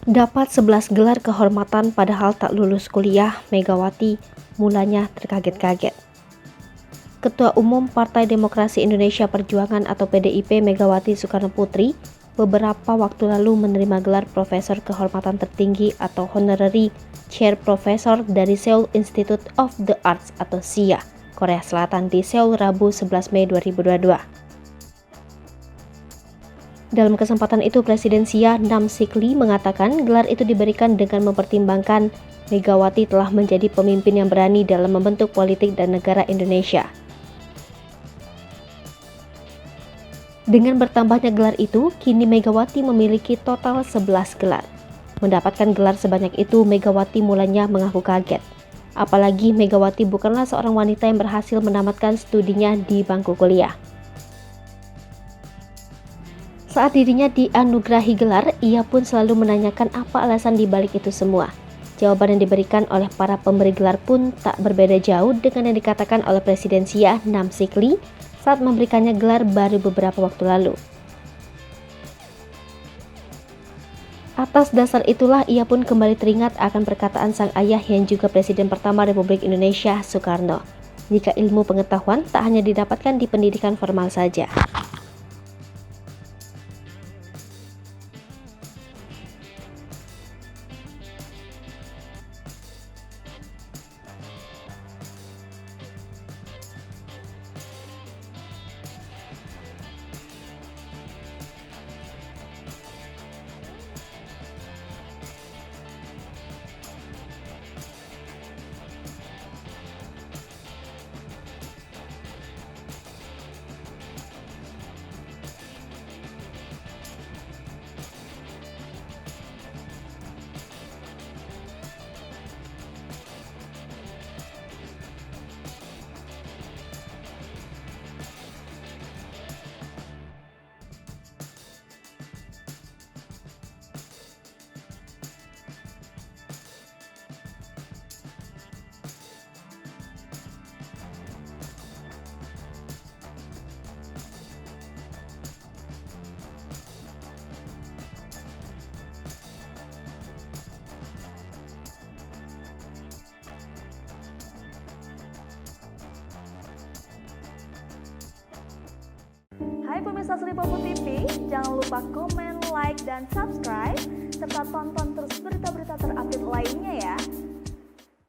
Dapat 11 gelar kehormatan padahal tak lulus kuliah, Megawati mulanya terkaget-kaget. Ketua Umum Partai Demokrasi Indonesia Perjuangan atau PDIP Megawati Soekarnoputri beberapa waktu lalu menerima gelar Profesor Kehormatan Tertinggi atau Honorary Chair Professor dari Seoul Institute of the Arts atau SIA, Korea Selatan di Seoul Rabu 11 Mei 2022. Dalam kesempatan itu, Presiden SIA Nam Sik-lee mengatakan gelar itu diberikan dengan mempertimbangkan Megawati telah menjadi pemimpin yang berani dalam membentuk politik dan negara Indonesia. Dengan bertambahnya gelar itu, kini Megawati memiliki total 11 gelar. Mendapatkan gelar sebanyak itu, Megawati mulanya mengaku kaget. Apalagi Megawati bukanlah seorang wanita yang berhasil menamatkan studinya di bangku kuliah. Saat dirinya dianugerahi gelar, ia pun selalu menanyakan apa alasan dibalik itu semua. Jawaban yang diberikan oleh para pemberi gelar pun tak berbeda jauh dengan yang dikatakan oleh Presiden SIA Nam Sik-lee saat memberikannya gelar baru beberapa waktu lalu. Atas dasar itulah ia pun kembali teringat akan perkataan sang ayah yang juga Presiden pertama Republik Indonesia, Soekarno. Jika ilmu pengetahuan tak hanya didapatkan di pendidikan formal saja. Hai pemirsa Sri Popo TV, jangan lupa komen, like, dan subscribe, serta tonton terus berita-berita terupdate lainnya.